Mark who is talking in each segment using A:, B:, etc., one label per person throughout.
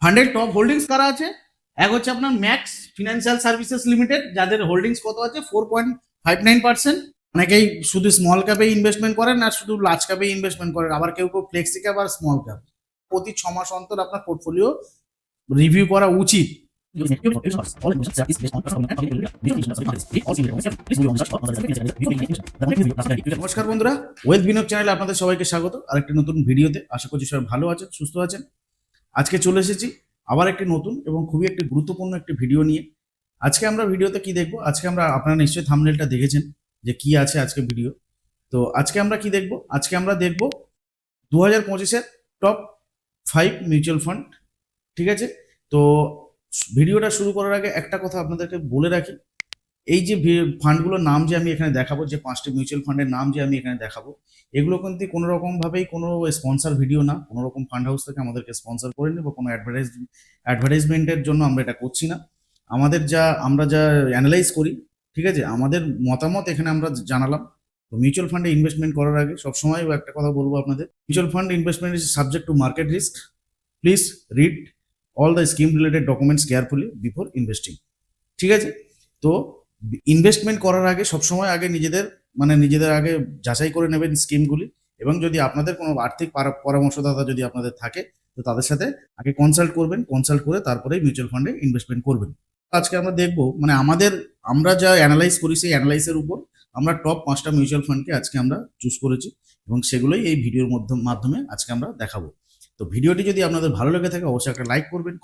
A: ফান্ডের top holdings কারা আছে? এক হচ্ছে আপনার ম্যাক্স ফিনান্সিয়াল সার্ভিসেস লিমিটেড, যাদের হোল্ডিংস কত আছে 4.59%। অনেকেই শুধু স্মল ক্যাপে ইনভেস্টমেন্ট করেন আর শুধু লার্জ ক্যাপে ইনভেস্টমেন্ট করেন, আবার কেউ কেউ ফ্লেক্সি ক্যাপ আর স্মল ক্যাপ। প্রতি 6 মাস অন্তর আপনার পোর্টফোলিও রিভিউ করা উচিত। নমস্কার বন্ধুরা, ওয়েলথ বিনোদ চ্যানেলে আপনাদের সবাইকে স্বাগত আরেকটি নতুন ভিডিওতে। আশা করছি সবাই ভালো আছেন, সুস্থ আছেন। আজকে চলে এসেছি আবার একটি নতুন এবং খুবই একটি গুরুত্বপূর্ণ একটি ভিডিও নিয়ে। আজকে আমরা ভিডিওতে কি দেখবো, আজকে আমরা আপনারা নিশ্চয়ই থাম্বনেলটা দেখেছেন যে কি আছে আজকে ভিডিও। তো আজকে আমরা কি দেখবো, আজকে আমরা দেখবো 2025-এর টপ 5 মিউচুয়াল ফান্ড। ঠিক আছে, তো ভিডিওটা শুরু করার আগে একটা কথা আপনাদেরকে বলে রাখি, এই যে ফান্ডগুলোর নাম যে আমি এখানে দেখাবো, যে 5টি মিউচুয়াল ফান্ডের নাম যে আমি এখানে দেখাবো, এগুলো কিন্তু কোনো রকমভাবেই কোনো স্পন্সর ভিডিও না, কোনো রকম ফান্ড হাউস থেকে আমাদেরকে স্পন্সর করেনি বা কোনো অ্যাডভার্টাইজমেন্টের জন্য আমরা এটা করছি না। আমরা যা অ্যানালাইজ করি, ঠিক আছে, আমাদের মতামত এখানে আমরা জানালাম। তো মিউচুয়াল ফান্ডে ইনভেস্টমেন্ট করার আগে সবসময় একটা কথা বলবো আপনাদের, mutual fund investment is subject to market risk. Please read all the scheme related documents carefully before investing. ঠিক আছে, তো ইনভেস্টমেন্ট করার আগে সবসময় আগে নিজেদের আগে যাচাই করে নেবেন স্কিমগুলি, এবং যদি আপনাদের কোনো আর্থিক পরামর্শদাতা যদি আপনাদের থাকে তো তাদের সাথে আগে কনসাল্ট করবেন, কনসাল্ট করে তারপরেই মিউচুয়াল ফান্ডে ইনভেস্টমেন্ট করবেন। আজকে আমরা দেখবো আমরা যা অ্যানালাইজ করি সেই অ্যানালাইসের উপর আমরা টপ 5টা মিউচুয়াল ফান্ডকে আজকে আমরা চুজ করেছি এবং সেগুলোই এই ভিডিওর মাধ্যমে আজকে আমরা দেখাবো। তো ভিডিওটি যদি আপনাদের ভালো লেগে থাকে অবশ্যই একটা লাইক করবেন,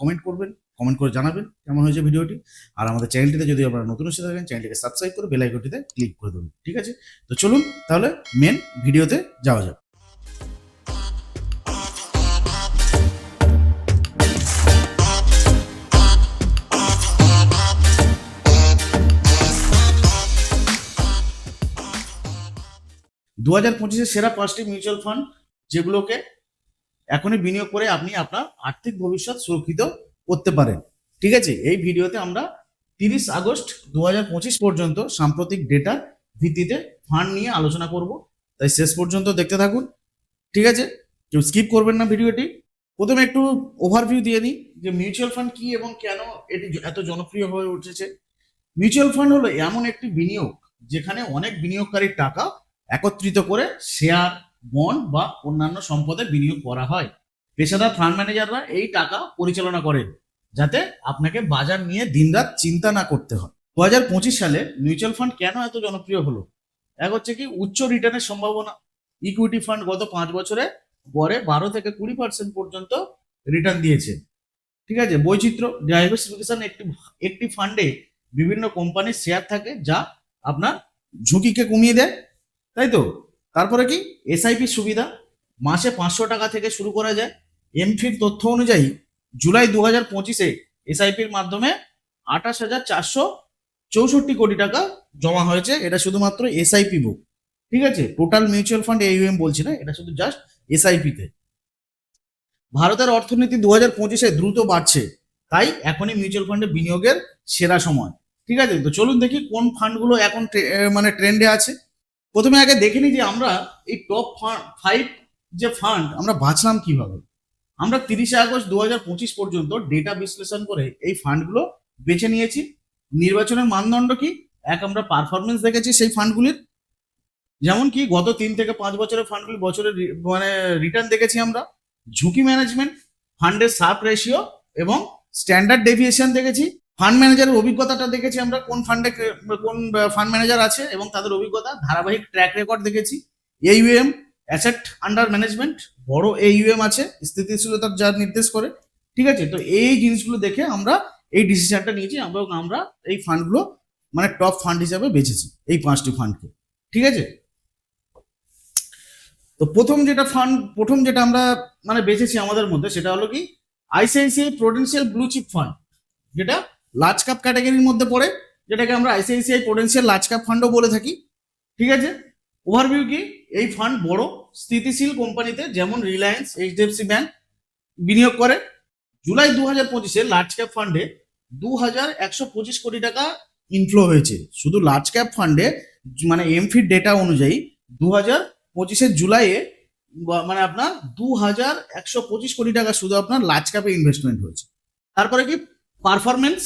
A: কমেন্ট করে জানাবেন কেমন হয়েছে ভিডিওটি। আর আমাদের চ্যানেলটিতে যদি আপনারা নতুন এসে থাকেন চ্যানেলটিকে সাবস্ক্রাইব করে বেল আইকনটিতে ক্লিক করে দেবেন। ঠিক আছে, তো চলুন তাহলে মেন ভিডিওতে যাওয়া যাক। দু 2025-এর সেরা 5টি মিউচুয়াল ফান্ড, যেগুলোকে এখনই বিনিয়োগ করে আপনি আপনার আর্থিক ভবিষ্যৎ সুরক্ষিত করতে পারেন। ঠিক আছে, এই ভিডিওতে আমরা 30 আগস্ট 2025 পর্যন্ত সাম্প্রতিক ডেটার ভিত্তিতে ফান্ড নিয়ে আলোচনা করব, তাই শেষ পর্যন্ত দেখতে থাকুন। ঠিক আছে, কেউ স্কিপ করবেন না ভিডিওটি। প্রথমে একটু ওভারভিউ দিয়ে নিই যে মিউচুয়াল ফান্ড কি এবং কেন এটি এত জনপ্রিয় হয়ে উঠেছে। মিউচুয়াল ফান্ড হলো এমন একটি বিনিয়োগ যেখানে অনেক বিনিয়োগকারীর টাকা একত্রিত করে শেয়ার, বন্ড বা অন্যান্য সম্পদে বিনিয়োগ করা হয়। পেশাদার ফান্ড ম্যানেজাররা এই টাকা পরিচালনা করেন যাতে আপনাকে বাজার নিয়ে দিনরাত চিন্তা না করতে হয়। 2025 সালে মিউচুয়াল ফান্ড কেন এত জনপ্রিয় হলো? এক হচ্ছে কি উচ্চ রিটার্নের সম্ভাবনা। ইকুইটি ফান্ড গত 5 বছরে গড়ে 12 থেকে 20% পর্যন্ত রিটার্ন দিয়েছে। ঠিক আছে, বৈচিত্র্য, ডাইভার্সিফিকেশন, একটি ফান্ডে বিভিন্ন কোম্পানির শেয়ার থাকে যা আপনার ঝুঁকিকে কমিয়ে দেয়, তাই তো। তারপরে কি এসআইপি সুবিধা, মাসে 500 টাকা থেকে শুরু করা যায়। এমফির তথ্য অনুযায়ী জুলাই 2025-এ এসআইপির মাধ্যমে 28,464 কোটি টাকা জমা হয়েছে। এটা শুধুমাত্র এসআইপি বুক। ঠিক আছে, টোটাল মিউচুয়াল ফান্ড AUM বলছি না, এটা শুধু জাস্ট এসআইপিতে। ভারতের অর্থনীতি 2025-এ দ্রুত বাড়ছে, তাই এখনই মিউচুয়াল ফান্ডে বিনিয়োগের সেরা সময়। ঠিক আছে, তো চলুন দেখি কোন ফান্ডগুলো এখন ট্রেন্ডে আছে। প্রথমে আগে দেখে নিই যে আমরা এই টপ 5 যে ফান্ড আমরা বাছলাম কিভাবে। আমরা 30 আগস্ট 2025 পর্যন্ত ডেটা বিশ্লেষণ করে এই ফান্ডগুলো বেছে নিয়েছি। নির্বাচনের মানদণ্ড কি? আমরা পারফরমেন্স দেখেছি সেই ফান্ডগুলির, যেমন কি গত 3 থেকে 5 বছরের ফান্ডগুলি বছরের রিটার্ন দেখেছি আমরা। ঝুঁকি ম্যানেজমেন্ট, ফান্ডের সাব রেশিও এবং স্ট্যান্ডার্ড ডেভিয়েশন দেখেছি। ফান্ড ম্যানেজারের অভিজ্ঞতাটা দেখেছি আমরা, কোন ফান্ড ম্যানেজার আছে এবং তাদের অভিজ্ঞতা, ধারাবাহিক ট্র্যাক রেকর্ড দেখেছি। AUM, অ্যাসেট আন্ডার ম্যানেজমেন্ট, বড় AUM আছে, স্থিতিশীলতা যা নির্দেশ করে। ঠিক আছে, তো এই জিনিসগুলো দেখে আমরা এই ডিসিশনটা নিয়েছি এবং আমরা এই ফান্ডগুলো টপ ফান্ড হিসাবে বেছেছি এই 5টি ফান্ডকে। ঠিক আছে, তো প্রথম যেটা আমরা বেছেছি আমাদের মধ্যে সেটা হলো কি ICICI Prudential blue chip fund, যেটা লার্জ ক্যাপ ক্যাটাগরির মধ্যে পড়ে, যেটাকে আমরা ICICI প্রুডেন্সিয়াল লার্জ ক্যাপ ফান্ডও বলে থাকি। ঠিক আছে, ওভারভিউ কি এই ফান্ড বড় স্থিতিশীল কোম্পানিতে যেমন রিলায়েন্স, HDFC ব্যাংক বিনিয়োগ করে। জুলাই 2025-এ লার্জ ক্যাপ ফান্ডে 2,125 কোটি টাকা ইনফ্লো হয়েছে। শুধু লার্জ ক্যাপ ফান্ডে এমফির ডেটা অনুযায়ী 2025-এর জুলাইয়ে আপনার 2,125 কোটি টাকা শুধু আপনার লার্জ ক্যাপে ইনভেস্টমেন্ট হয়েছে। তারপরে কি পারফরমেন্স,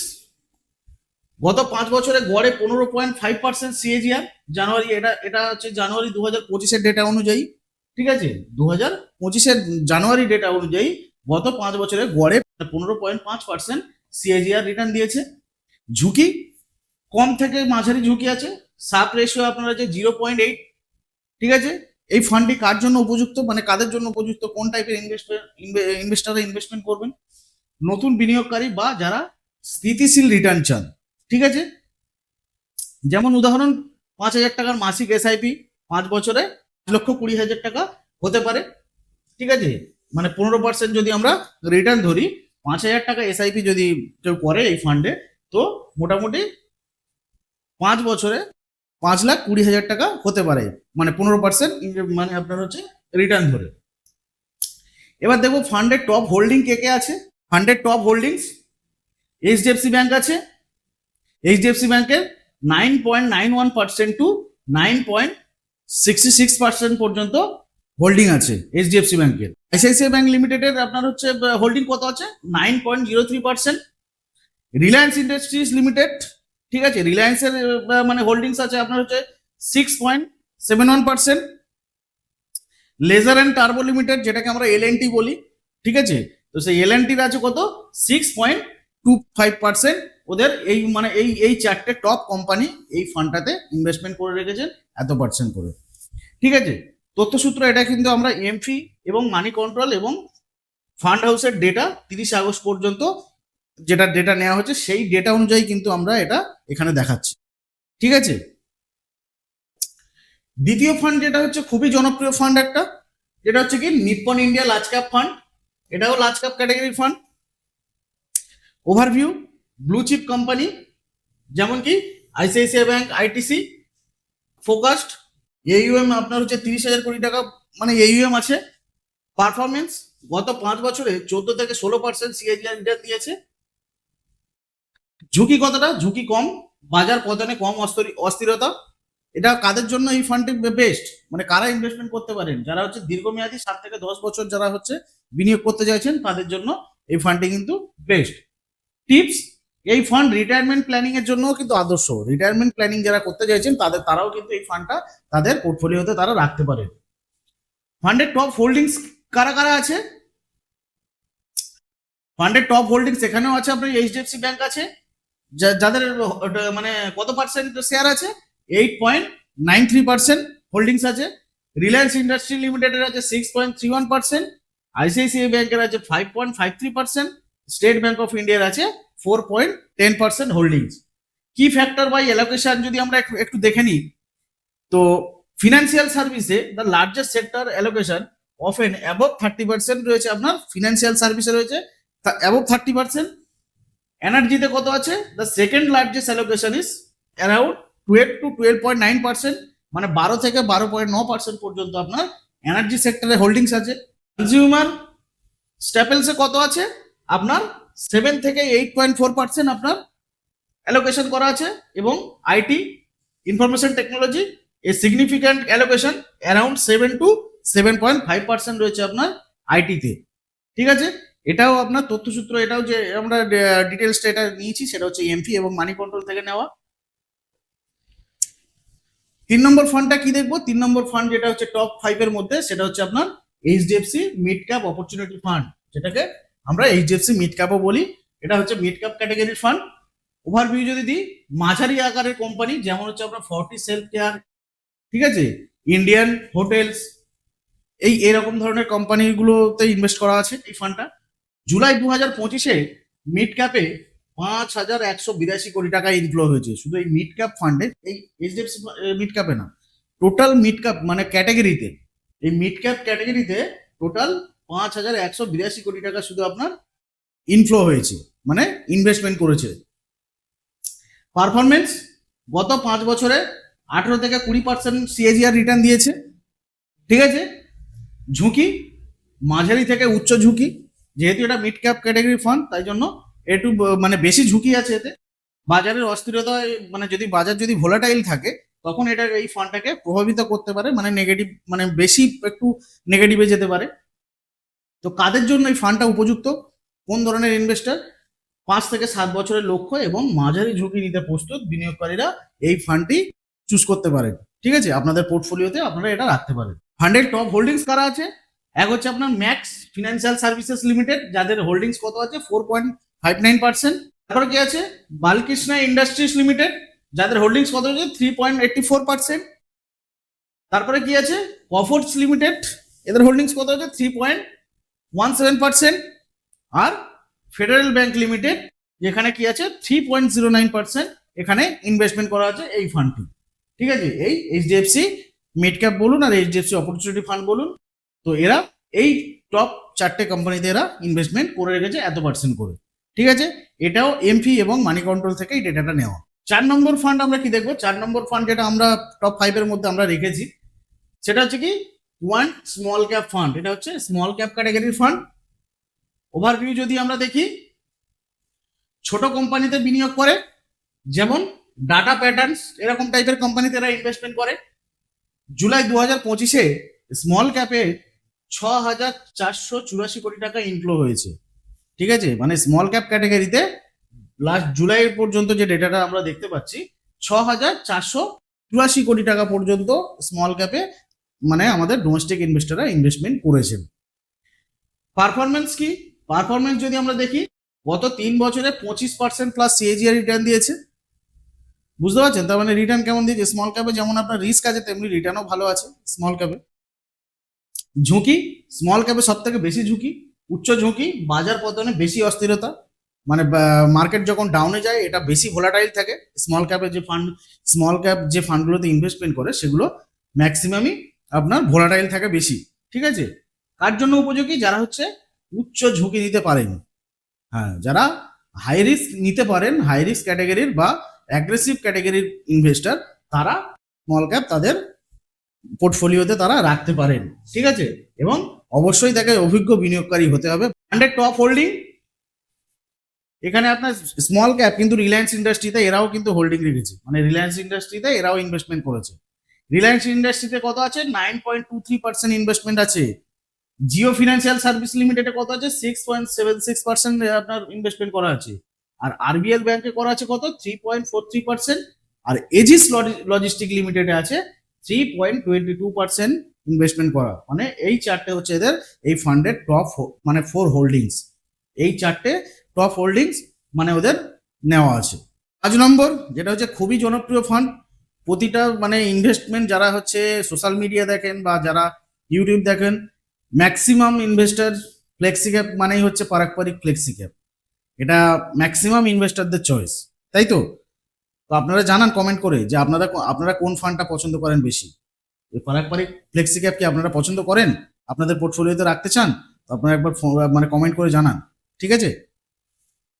A: গত 5 বছরে গড়ে 15.5% সিএজিআর। জানুয়ারি, এটা এটা হচ্ছে জানুয়ারি 2025-এর ডেটা অনুযায়ী, ঠিক আছে, 2025-এর জানুয়ারি ডেটা অনুযায়ী গত 5 বছরে গড়ে 15.5% সিএজিআর রিটার্ন দিয়েছে। ঝুঁকি কম থেকে মাঝারি ঝুঁকি আছে, সাপ রেশিও আপনার আছে 0.8, ঠিক আছে। এই ফান্ডটি কার জন্য উপযুক্ত, মানে কাদের জন্য উপযুক্ত, কোন টাইপের ইনভেস্টাররা ইনভেস্টমেন্ট করবেন? নতুন বিনিয়োগকারী বা যারা স্থিতিশীল রিটার্ন চান, ঠিক আছে। যেমন উদাহরণ, 5,000 টাকার মাসিক এসআইপি 5 বছরে 5,20,000 টাকা হতে পারে, ঠিক আছে। মানে 15% যদি আমরা রিটার্ন ধরি, 5,000 টাকা এসআইপি যদি কেউ করে এই ফান্ডে, তো মোটামুটি 5 বছরে 5,20,000 টাকা হতে পারে, মানে 15%, মানে আপনার হচ্ছে রিটার্ন ধরে। এবার দেখবো ফান্ডের টপ হোল্ডিং কে কে আছে। ফান্ডের টপ হোল্ডিংস এইচডিএফসি ব্যাংক আছে। এইচডিএফসি ব্যাংকের 9.91% টু 9.66% পর্যন্ত হোল্ডিং আছে এইচডিএফসি ব্যাংকের। আইসিআইসিআই ব্যাংক লিমিটেডের আপনার হচ্ছে হোল্ডিং কত আছে? 9.03%। রিলায়েন্স ইন্ডাস্ট্রিজ লিমিটেড, ঠিক আছে, রিলায়েন্সের মানে হোল্ডিংস আছে আপনার হচ্ছে 6.71%। লেজার অ্যান্ড টার্বো লিমিটেড, যেটাকে আমরা এলএনটি বলি, ঠিক আছে, তো সেই এলএনটির আছে কত? 6.25%। ওদের এই মানে এই চারটে টপ কোম্পানি এই ফান্ডটাতে ইনভেস্টমেন্ট করে রেখেছেন এত পার্সেন্ট করে, ঠিক আছে। তথ্যসূত্র এটা কিন্তু আমরা এমফি এবং মানি কন্ট্রোল এবং ফান্ড হাউসের ডেটা 30 আগস্ট পর্যন্ত যেটা ডেটা নেওয়া হচ্ছে সেই ডেটা অনুযায়ী কিন্তু আমরা এটা এখানে দেখাচ্ছি, ঠিক আছে। দ্বিতীয় ফান্ড যেটা হচ্ছে খুবই জনপ্রিয় ফান্ড একটা, যেটা হচ্ছে কি Nippon India large cap fund. এটাও লার্জ ক্যাপ ক্যাটাগরির fund. Overview, blue chip company যেমন কি ICICI bank, ITC, focused, AUM আপনার হচ্ছে 30,000 কোটি টাকা মানে এইউএম আছে। পারফরমেন্স, গত 5 বছরে 14 থেকে 16% সিএজিআর রিটার্ন দিয়েছে। ঝুঁকি কতটা? ঝুঁকি কম, বাজার পতনে কম অস্থিরতা। এটা কাদের জন্য এই ফান্ডটি বেস্ট, মানে কারা ইনভেস্টমেন্ট করতে পারেন? যারা হচ্ছে দীর্ঘমেয়াদী 7 থেকে 10 বছর যারা হচ্ছে বিনিয়োগ করতে চাইছেন তাদের জন্য এই ফান্ডটি কিন্তু বেস্ট। টিপস, এই ফান্ড রিটায়ারমেন্ট প্ল্যানিং এর জন্য কিন্তু আদর্শ। রিটায়ারমেন্ট প্ল্যানিং যারা করতে চাইছেন তারাও কিন্তু এই ফান্ডটা তাদের পোর্টফোলিওতে তারা রাখতে পারেন। ফান্ডের টপ হোল্ডিংস কারা কারা আছে? ফান্ডের টপ হোল্ডিংস এখানেও আছে আপনার এইচডিএফসি ব্যাংক আছে, যাদের মানে কত পার্সেন্ট শেয়ার আছে? 8.93% হোল্ডিংস আছে। রিলায়েন্স ইন্ডাস্ট্রি লিমিটেডের আছে 6.31%। আইসিআইসিআই ব্যাংকের আছে 5.53%। স্টেট ব্যাংক অফ ইন্ডিয়ার আছে 4.10% হোল্ডিংস। কি ফ্যাক্টর বাই অ্যালোকেশন যদি আমরা একটু দেখে নিই, তো ফিনান্সিয়াল সার্ভিসে the largest sector allocation often above 30% রয়েছে আপনার, ফিনান্সিয়াল সার্ভিসে রয়েছে অ্যাবভ 30%। এনার্জিতে কত আছে? The second largest allocation is around 12 to 12.9%, মানে 12 থেকে 12.9% পর্যন্ত আপনার এনার্জি সেক্টরে হোল্ডিংস আছে। কনজিউমার স্ট্যাপেলসে কত আছে? আপনার 7 থেকে 8.4% আপনার অ্যালোকেশন করা আছে। এবং IT, information technology, a significant allocation around 7 to 7.5% রয়েছে আপনার আইটিতে, ঠিক আছে। এটাও আপনার তথ্যসূত্র, এটাও যে আমরা ডিটেলসটা এটা নিয়েছি সেটা হচ্ছে এমপি এবং মানি কন্ট্রোল থেকে নেওয়া। 3 নম্বর ফান্ডটা কি দেখবো? 3 নম্বর ফান্ড যেটা হচ্ছে টপ 5 এর মধ্যে, সেটা হচ্ছে আপনার HDFC mid cap opportunity fund, যেটাকে আমরা এইচডিএফসি মিড ক্যাপও বলি। এটা হচ্ছে মিড ক্যাপ ক্যাটাগরির ফান্ড। ওভারভিউ যদি দিই, মাঝারি আকারের কোম্পানি যেমন হচ্ছে আপনার ফর্টিস হেলথ কেয়ার, ঠিক আছে, ইন্ডিয়ান হোটেলস, এরকম ধরনের কোম্পানিগুলোতে ইনভেস্ট করা আছে এই ফান্ডটা। জুলাই 2025-এ মিড ক্যাপে 5,182 কোটি টাকা ইনফ্লো হয়েছে শুধু এই মিড ক্যাপ ফান্ডে, এই এইচডিএফসি মিড ক্যাপে না, টোটাল মিড ক্যাপ মানে ক্যাটাগরিতে, এই মিড ক্যাপ ক্যাটাগরিতে টোটাল 5,182 কোটি টাকা শুধু আপনার ইনফ্লো হয়েছে, মানে ইনভেস্টমেন্ট করেছে। পারফরমেন্স, গত 5 বছরে 18 থেকে 20% সিএজিআর রিটার্ন দিয়েছে, ঠিক আছে। ঝুঁকি, মাঝারি থেকে উচ্চ ঝুঁকি, যেহেতু এটা মিড ক্যাপ ক্যাটাগরি ফান্ড তাই জন্য একটু মানে বেশি ঝুঁকি আছে এতে। বাজারের অস্থিরতায় মানে যদি বাজার যদি ভোলাটাইল থাকে তখন এটা এই ফান্ডটাকে প্রভাবিত করতে পারে, মানে নেগেটিভ, মানে বেশি একটু নেগেটিভে যেতে পারে। তো কাদের জন্য এই ফান্ডটা উপযুক্ত, কোন ধরনের ইনভেস্টার? 5 থেকে 7 বছরের লক্ষ্য এবং মাঝারি ঝুঁকি নিতে প্রস্তুত বিনিয়োগকারীরা এই ফান্ডটি চুজ করতে পারেন। ঠিক আছে, আপনাদের পোর্টফোলিওতে আপনারা এটা রাখতে পারেন। ফান্ডের টপ হোল্ডিংস কারা আছে? এক হচ্ছে আপনার ম্যাক্স ফিনান্সিয়াল সার্ভিসেস লিমিটেড, যাদের হোল্ডিংস কত আছে 4.59%। তারপরে কি আছে? বালকৃষ্ণা ইন্ডাস্ট্রিজ লিমিটেড, যাদের হোল্ডিংস কত আছে 3.84%। তারপরে কি আছে? কফোর্টস লিমিটেড, এদের হোল্ডিংস কত আছে 3.17%। আর ফেডারেল ব্যাংক লিমিটেড, যেখানে কি আছে 3.09% এখানে ইনভেস্টমেন্ট করা আছে এই ফান্ডটি। ঠিক আছে, এই এইচডিএফসি মিড ক্যাপ বলুন আর এইচডিএফসি অপরচুনিটি ফান্ড বলুন, তো এরা এই টপ 4টে কোম্পানিতে এরা ইনভেস্টমেন্ট করে রেখেছে এত পার্সেন্ট করে। ঠিক আছে, এটাও এমপি এবং মানি কন্ট্রোল থেকে এই ডেটাটা নেওয়া। 4 নম্বর ফান্ড আমরা কি দেখবো? 4 নম্বর ফান্ড যেটা আমরা টপ 5-এর মধ্যে আমরা রেখেছি সেটা হচ্ছে কি ওয়ান স্মল ক্যাপ ফান্ড। এটা হচ্ছে স্মল ক্যাপ ক্যাটাগরির ফান্ড। ওভারভিউ যদি আমরা দেখি, ছোট কোম্পানিতে বিনিয়োগ করে, যেমন ডাটা প্যাটার্নস এরকম টাইপের কোম্পানিতে এরা ইনভেস্টমেন্ট করে। জুলাই 2025-এ স্মল ক্যাপে 6,484 কোটি টাকা ইনফ্লো হয়েছে। ঠিক আছে, মানে স্মল ক্যাপ ক্যাটাগরিতে লাস্ট জুলাই পর্যন্ত যে ডেটাটা আমরা দেখতে পাচ্ছি 6,484 কোটি টাকা পর্যন্ত স্মল ক্যাপে মানে আমাদের ডোমেস্টিক ইনভেস্টররা ইনভেস্টমেন্ট করেছেন। পারফরমেন্স কি? পারফরমেন্স যদি আমরা দেখি, গত 3 বছরে 25% প্লাস সিএজিআর রিটার্ন দিয়েছে। বুঝতে পারছেন? তার মানে রিটার্ন কেমন দিয়েছে? স্মল ক্যাপে যেমন আপনার রিস্ক আছে তেমনি রিটার্নও ভালো আছে স্মল ক্যাপে। ঝুঁকি, স্মল ক্যাপে সব থেকে বেশি ঝুঁকি, উচ্চ ঝুঁকি, বাজার পতনে বেশি অস্থিরতা, মানে মার্কেট যখন ডাউনে যায় এটা বেশি ভোলাটাইল থাকে। স্মল ক্যাপে যে ফান্ড, স্মল ক্যাপ যে ফান্ডগুলোতে ইনভেস্টমেন্ট করে সেগুলো ম্যাক্সিমামই আপনার ভোলাটাইল থাকে বেশি। ঠিক আছে, কার জন্য উপযোগী? যারা হচ্ছে উচ্চ ঝুঁকি নিতে পারেন, হ্যাঁ, যারা হাই রিস্ক নিতে পারেন, হাই রিস্ক ক্যাটাগরির বা অ্যাগ্রেসিভ ক্যাটাগরির ইনভেস্টর, তারা স্মল ক্যাপ তাদের পোর্টফোলিওতে তারা রাখতে পারেন। ঠিক আছে, এবং অবশ্যই তাকে অভিজ্ঞ বিনিয়োগকারী হতে হবে। ফান্ডের টপ হোল্ডিং, এখানে আপনার স্মল ক্যাপ কিন্তু রিলায়েন্স ইন্ডাস্ট্রিতে এরাও কিন্তু হোল্ডিং রেখেছে, মানে রিলায়েন্স ইন্ডাস্ট্রিতে এরাও ইনভেস্টমেন্ট করেছে। রিলায়েন্স ইন্ডাস্ট্রিতে কত আছে? 9.23% ইনভেস্টমেন্ট আছে। জিও ফিনান্সিয়াল সার্ভিস লিমিটেডে কত আছে? 6.76% আপনার ইনভেস্টমেন্ট করা আছে। আর আরবিএল ব্যাংকে করা আছে কত? 3.43%। আর এজিস লজিস্টিক লিমিটেডে আছে 3.22% ইনভেস্টমেন্ট করা। মানে এই 4টে হচ্ছে এদের এই ফান্ডের টপ মানে 4 হোল্ডিংস। এই 4টে টপ হোল্ডিংস মানে ওদের নেওয়া আছে। 5 নম্বর যেটা হচ্ছে খুবই জনপ্রিয় ফান্ড, প্রতিটা মানে ইনভেস্টমেন্ট যারা হচ্ছে সোশ্যাল মিডিয়া দেখেন বা যারা ইউটিউব দেখেন, ম্যাক্সিমাম ইনভেস্টার ফ্লেক্সি ক্যাপ মানেই হচ্ছে পারস্পরিক ফ্লেক্সি ক্যাপ। এটা ম্যাক্সিমাম ইনভেস্টারদের চয়েস, তাই তো? তো আপনারা জানান কমেন্ট করে যে আপনারা কোন ফান্ডটা পছন্দ করেন বেশি। এই পারস্পরিক ফ্লেক্সি ক্যাপ কি আপনারা পছন্দ করেন, আপনাদের পোর্টফোলিওতে রাখতে চান? তো আপনারা একবার মানে কমেন্ট করে জানান। ঠিক আছে,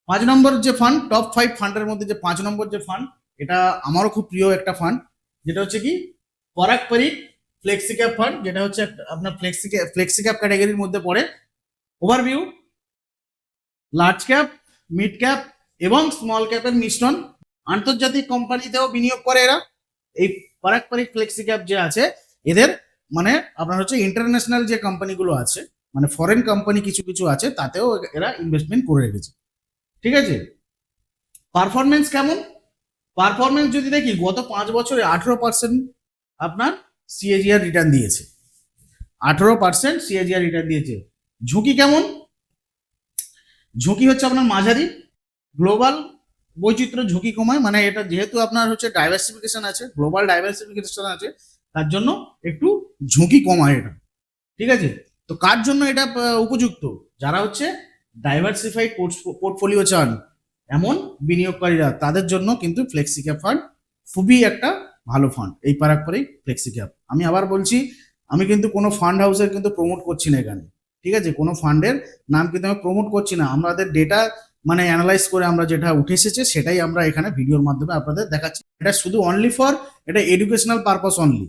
A: 5 নম্বর যে ফান্ড, টপ 5 ফান্ডের মধ্যে যে 5 নম্বর যে ফান্ড, এটা আমারও খুব প্রিয় একটা ফান্ড, যেটা হচ্ছে কি পারস্পরিক ফ্লেক্সি ক্যাপ ফান্ড, যেটা হচ্ছে আপনার ফ্লেক্সি ক্যাপ ক্যাটাগরির মধ্যে পড়ে। Overview, large cap, mid cap এবং স্মল ক্যাপের মিশ্রণ। আন্তর্জাতিক কোম্পানিতেও বিনিয়োগ করে এরা। এই পারস্পরিক ফ্লেক্সি ক্যাপ যে আছে এদের মানে আপনার হচ্ছে ইন্টারন্যাশনাল যে কোম্পানিগুলো আছে, মানে ফরেন কোম্পানি কিছু কিছু আছে, তাতেও এরা ইনভেস্টমেন্ট করে রেখেছে। ঠিক আছে, পারফরমেন্স কেমন? পারফরমেন্স যদি দেখি, গত 5 বছরে 18% আপনার সিএজিআর রিটার্ন দিয়েছে। 18% সিএজিআর রিটার্ন দিয়েছে। ঝুঁকি কেমন? ঝুঁকি হচ্ছে আপনার মাঝারি। গ্লোবাল বৈচিত্র্য ঝুঁকি কমায়, মানে এটা যেহেতু আপনার হচ্ছে ডাইভার্সিফিকেশন আছে, গ্লোবাল ডাইভার্সিফিকেশন আছে, তার জন্য একটু ঝুঁকি কমায় এটা। ঠিক আছে, তো কার জন্য এটা উপযুক্ত? যারা হচ্ছে ডাইভার্সিফাইড পোর্টফোলিও চান এমন বিনিয়োগকারীরা, তাদের জন্য কিন্তু ফ্লেক্সি ক্যাপ ফান্ড খুবই একটা ভালো ফান্ড, এই পারস্পরিক ফ্লেক্সি ক্যাপ। আমি আবার বলছি, আমি কিন্তু কোনো ফান্ড হাউসের কিন্তু প্রমোট করছি না এখানে। ঠিক আছে, কোনো ফান্ডের নাম কিন্তু আমি প্রমোট করছি না। আমাদের ডেটা মানে অ্যানালাইজ করে আমরা যেটা উঠে এসেছে সেটাই আমরা এখানে ভিডিওর মাধ্যমে আপনাদের দেখাচ্ছি। এটা শুধু অনলি ফর এটা এডুকেশনাল পারপাস অনলি।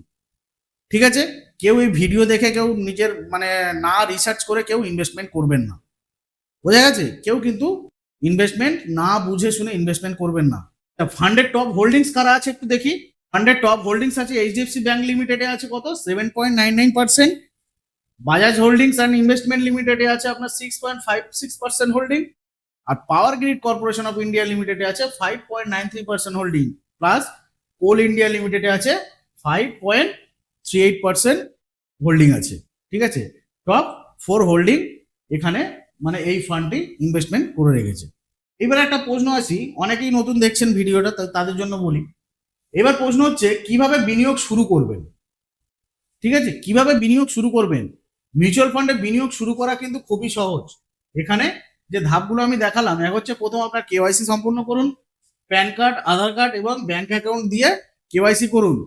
A: ঠিক আছে, কেউ এই ভিডিও দেখে কেউ নিজের মানে না রিসার্চ করে কেউ ইনভেস্টমেন্ট করবেন না। বোঝা গেছে? কেউ কিন্তু ইনভেস্টমেন্ট না বুঝে শুনে ইনভেস্টমেন্ট করবেন না। ফান্ডের টপ হোল্ডিংস কারা আছে একটু দেখি। ফান্ডের টপ হোল্ডিংস আছে এইচডিএফসি ব্যাংক লিমিটেডে আছে কত? 7.99%। বাজাজ হোল্ডিংস অ্যান্ড ইনভেস্টমেন্ট লিমিটেডে আছে আপনার 6.56% হোল্ডিং। আর power grid corporation of India লিমিটেডে আছে 5.93% হোল্ডিং, প্লাস কোল ইন্ডিয়া লিমিটেডে আছে 5.38% হোল্ডিং আছে। ঠিক আছে, টপ 4 হোল্ডিং এখানে মানে এই ফান্ডটি ইনভেস্টমেন্ট করে রেখেছে। এবার একটা প্রশ্ন আসি, অনেকেই নতুন দেখছেন ভিডিওটা, তাদের জন্য বলি। এবার প্রশ্ন হচ্ছে কিভাবে বিনিয়োগ শুরু করবেন। ঠিক আছে, কিভাবে বিনিয়োগ শুরু করবেন? মিউচুয়াল ফান্ডে বিনিয়োগ শুরু করা কিন্তু খুবই সহজ। এখানে যে ধাপগুলো আমি দেখালাম, এক হচ্ছে প্রথম আপনার কেওয়াইসি সম্পূর্ণ করুন, প্যান কার্ড, আধার কার্ড এবং ব্যাংক অ্যাকাউন্ট দিয়ে কেওয়াইসি করুন।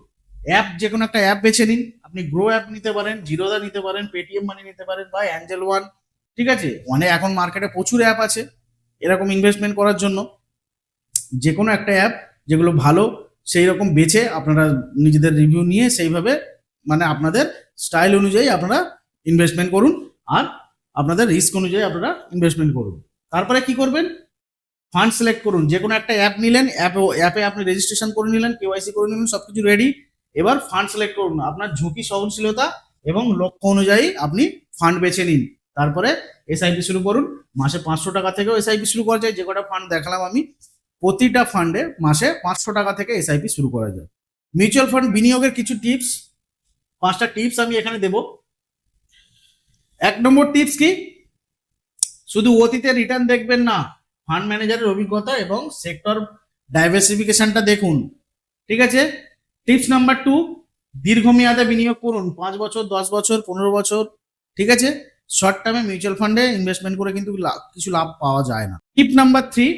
A: অ্যাপ, যে কোনো একটা অ্যাপ বেছে নিন। আপনি গ্রো অ্যাপ নিতে পারেন, জিরোদা নিতে পারেন, পেটিএম মানি নিতে পারেন বা অ্যাঞ্জেল ওয়ান। ঠিক আছে, অনেক এখন মার্কেটে প্রচুর অ্যাপ আছে এরকম ইনভেস্টমেন্ট করার জন্য। যে কোনো একটা অ্যাপ যেগুলো ভালো সেই রকম বেছে আপনারা নিজেদের রিভিউ নিয়ে সেইভাবে মানে আপনাদের স্টাইল অনুযায়ী আপনারা ইনভেস্টমেন্ট করুন, আর আপনাদের রিস্ক অনুযায়ী আপনারা ইনভেস্টমেন্ট করুন। তারপরে কি করবেন? ফান্ড সিলেক্ট করুন। যে কোনো একটা অ্যাপ নিলেন, অ্যাপে আপনি রেজিস্ট্রেশন করে নিলেন, কেওয়াইসি করে নিলেন, সবকিছু রেডি। এবার ফান্ড সিলেক্ট করুন। আপনার ঝুঁকি সহনশীলতা এবং লক্ষ্য অনুযায়ী আপনি ফান্ড বেছে নিন। তারপরে এসআইপি শুরু করুন। মাসে 500 টাকা থেকেও এসআইপি শুরু করা যায়। যে কটা ফান্ড দেখালাম আমি, প্রতিটা ফান্ডে মাসে 500 টাকা থেকে এসআইপি শুরু করা যায়। মিউচুয়াল ফান্ড বিনিয়োগের কিছু টিপস, 5টা টিপস আমি এখানে দেব। 1 নম্বর টিপস কি? শুধু অতীতে রিটার্ন দেখবেন না, ফান্ড ম্যানেজারের অভিজ্ঞতা এবং সেক্টর ডাইভার্সিফিকেশনটা দেখুন। ঠিক আছে। টিপস নাম্বার 2, দীর্ঘমেয়াদে বিনিয়োগ করুন। 5 বছর, 10 বছর, 15 বছর। ঠিক আছে, শর্ট টার্মে মিউচুয়াল ফান্ডে ইনভেস্টমেন্ট করে কিন্তু কিছু লাভ পাওয়া যায় না। টিপ নাম্বার 3,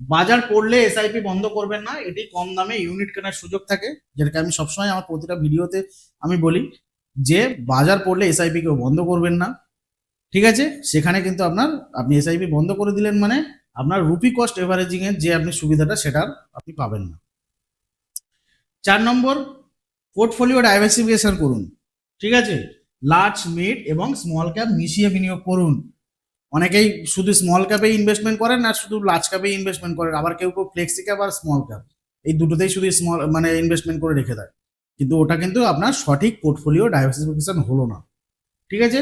A: বাজার পড়লে এসআইপি বন্ধ করবেন না। এটি কম দামে ইউনিট কেনার সুযোগ থাকে, যেটাকে আমি সবসময় আমার প্রতিটা ভিডিওতে আমি বলি যে বাজার পড়লে এসআইপি কেউ বন্ধ করবেন না। ঠিক আছে, সেখানে কিন্তু আপনি এসআইপি বন্ধ করে দিলেন মানে আপনার রুপি কস্ট এভারেজিং এর যে আপনি সুবিধাটা সেটা আপনি পাবেন না। 4 নম্বর, পোর্টফোলিও ডাইভার্সিফিকেশন করুন। ঠিক আছে, লার্জ, মিড এবং স্মল ক্যাপ মিশিয়ে বিনিয়োগ করুন। অনেকেই শুধু স্মল ক্যাপে ইনভেস্টমেন্ট করেন আর শুধু লার্জ ক্যাপে ইনভেস্টমেন্ট করেন, আবার কেউ কেউ ফ্লেক্সি ক্যাপ আর স্মল ক্যাপ এই দুটোতেই শুধু স্মল মানে ইনভেস্টমেন্ট করে রেখে দেয়, কিন্তু ওটা কিন্তু আপনার সঠিক পোর্টফোলিও ডাইভার্সিফিকেশন হলো না। ঠিক আছে।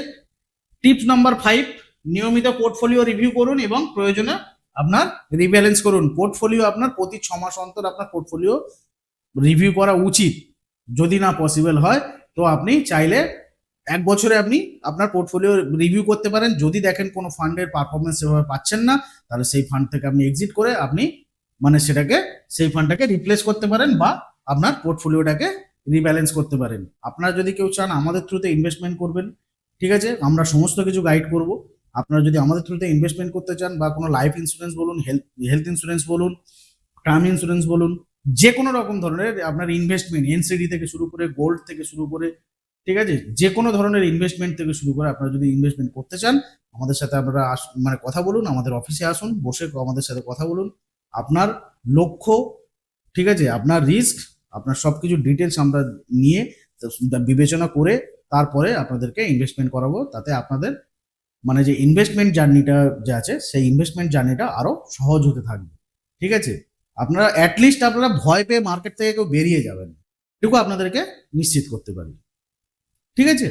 A: টিপস নাম্বার 5, নিয়মিত পোর্টফোলিও রিভিউ করুন এবং প্রয়োজনে আপনার রিব্যালেন্স করুন। পোর্টফোলিও আপনার প্রতি 6 মাস অন্তর আপনার পোর্টফোলিও রিভিউ করা উচিত। যদি না পসিবল হয় তো আপনি চাইলে 1 বছরে আপনি আপনার পোর্টফোলিও রিভিউ করতে পারেন। যদি দেখেন কোনো ফান্ডের পারফরমেন্স সেভাবে পাচ্ছেন না, তাহলে সেই ফান্ড থেকে আপনি এক্সিট করে আপনি মানে সেই ফান্ডটাকে রিপ্লেস করতে পারেন বা আপনার পোর্টফোলিওটাকে রিব্যালেন্স করতে পারেন। আপনারা যদি কেউ চান আমাদের থ্রুতে ইনভেস্টমেন্ট করবেন, ঠিক আছে, আমরা সমস্ত কিছু গাইড করব। আপনারা যদি আমাদের থ্রুতে ইনভেস্টমেন্ট করতে চান বা কোনো লাইফ ইন্স্যুরেন্স বলুন, হেলথ ইন্স্যুরেন্স বলুন, টার্ম ইন্স্যুরেন্স বলুন, যে কোনো রকম ধরনের আপনার ইনভেস্টমেন্ট, এনসিডি থেকে শুরু করে গোল্ড থেকে শুরু করে, ঠিক আছে, যে কোনো ধরনের ইনভেস্টমেন্ট থেকে শুরু করে আপনারা যদি ইনভেস্টমেন্ট করতে চান আমাদের সাথে আপনারা মানে কথা বলুন, আমাদের অফিসে আসুন, বসে আমাদের সাথে কথা বলুন। আপনার লক্ষ্য, ঠিক আছে, আপনার রিস্ক, আপনার সবকিছু ডিটেলস আমরা নিয়ে বিবেচনা করে তারপরে আপনাদেরকে ইনভেস্টমেন্ট করাবো। তাতে আপনাদের মানে যে ইনভেস্টমেন্ট জার্নিটা যে আছে সেই ইনভেস্টমেন্ট জার্নিটা আরো সহজ হতে থাকবে। ঠিক আছে, আপনারা অ্যাটলিস্ট আপনারা ভয় পেয়ে মার্কেট থেকে কেউ বেরিয়ে যাবেন, এটুকু আপনাদেরকে নিশ্চিত করতে পারি। ঠিক আছে।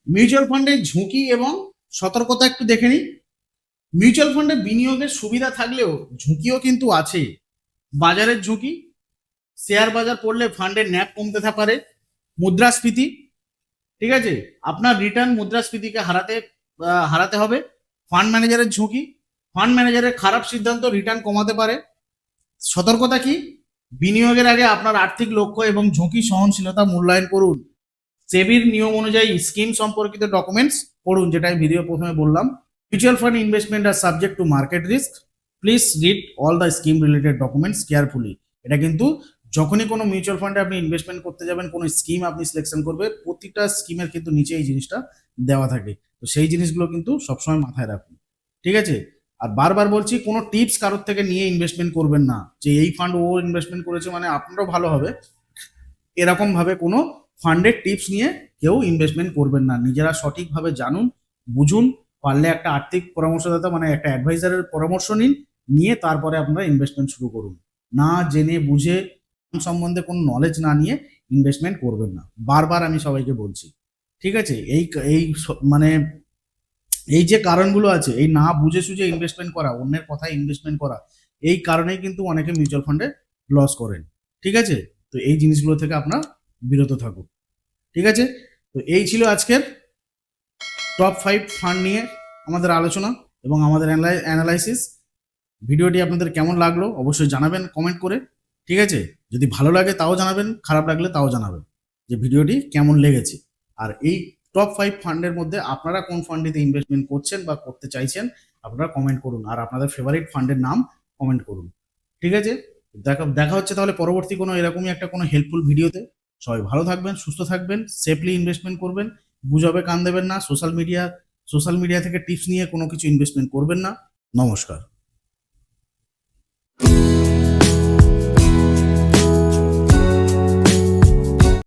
A: মিউচুয়াল ফান্ডের ঝুঁকি এবং সতর্কতা একটু দেখে নিই। মিউচুয়াল ফান্ডে বিনিয়োগের সুবিধা থাকলেও ঝুঁকিও কিন্তু আছে। বাজারের ঝুঁকি, শেয়ার বাজার পড়লে ফান্ডের ন্যাপ কমতে পারে। মুদ্রাস্ফীতি, ঠিক আছে, আপনার রিটার্ন মুদ্রাস্ফীতিকে হারাতে হবে। ফান্ড ম্যানেজারের ঝুঁকি, ফান্ড ম্যানেজারের খারাপ সিদ্ধান্ত রিটার্ন কমাতে পারে। সতর্কতা কি? বিনিয়োগের আগে আপনার আর্থিক লক্ষ্য এবং ঝুঁকি সহনশীলতা মূল্যায়ন করুন। সেবির নিয়ম অনুযায়ী স্কিম সম্পর্কিত ডকুমেন্টস পড়ুন, যেটা আমি ভিডিও প্রথমে বললাম। মিউচুয়াল ফান্ড ইনভেস্টমেন্ট আর subject to market risk, please read all the scheme related documents carefully. এটা কিন্তু যখনই কোনো মিউচুয়াল ফান্ডে আপনি ইনভেস্টমেন্ট করতে যাবেন, কোনো স্কিম আপনি সিলেকশন করবে, প্রতিটা স্কিমের কিন্তু নিচে এই জিনিসটা দেওয়া থাকে, তো সেই জিনিসগুলো কিন্তু সবসময় মাথায় রাখুন। ঠিক আছে। আর বারবার বলছি, কোনো টিপস কারোর থেকে নিয়ে ইনভেস্টমেন্ট করবেন না, যে এই ফান্ড ও ইনভেস্টমেন্ট করেছে মানে আপনারও ভালো হবে, এরকম ভাবে কোনো ফান্ডের টিপস নিয়ে কেউ ইনভেস্টমেন্ট করবেন না। নিজেরা সঠিকভাবে জানুন, বুঝুন, পারলে একটা আর্থিক পরামর্শদাতা মানে একটা অ্যাডভাইজারের পরামর্শ নিয়ে তারপরে আপনারা ইনভেস্টমেন্ট শুরু করুন। না জেনে বুঝে সম্বন্ধে কোনো নলেজ না নিয়ে ইনভেস্টমেন্ট করবেন না, বারবার আমি সবাইকে বলছি। ঠিক আছে, এই মানে এই যে কারণগুলো আছে, এই না বুঝে সুঝে ইনভেস্টমেন্ট করা, অন্যের কথায় ইনভেস্টমেন্ট করা, এই কারণেই কিন্তু অনেকে মিউচুয়াল ফান্ডে লস করেন। ঠিক আছে, তো এই জিনিসগুলো থেকে আপনার বিরত থাকুন। ঠিক আছে, তো এই ছিল আজকের টপ 5 ফান্ড নিয়ে আমাদের আলোচনা এবং আমাদের অ্যানালাইসিস। ভিডিওটি আপনাদের কেমন লাগলো অবশ্যই জানাবেন কমেন্ট করে। ঠিক আছে, যদি ভালো লাগে তাও জানাবেন, খারাপ লাগলে তাও জানাবেন যে ভিডিওটি কেমন লেগেছে। আর এই টপ 5 ফান্ডের মধ্যে আপনারা কোন ফান্ডটিতে ইনভেস্টমেন্ট করছেন বা করতে চাইছেন আপনারা কমেন্ট করুন, আর আপনাদের ফেভারিট ফান্ডের নাম কমেন্ট করুন। ঠিক আছে, দেখা হচ্ছে তাহলে পরবর্তী কোনো এরকমই একটা কোনো হেল্পফুল ভিডিওতে। সবাই ভালো থাকবেন, সুস্থ থাকবেন, সেফলি ইনভেস্টমেন্ট করবেন, গুজবে কান দেবেন না, সোশ্যাল মিডিয়া থেকে টিপস নিয়ে কোনো কিছু ইনভেস্টমেন্ট করবেন না। নমস্কার।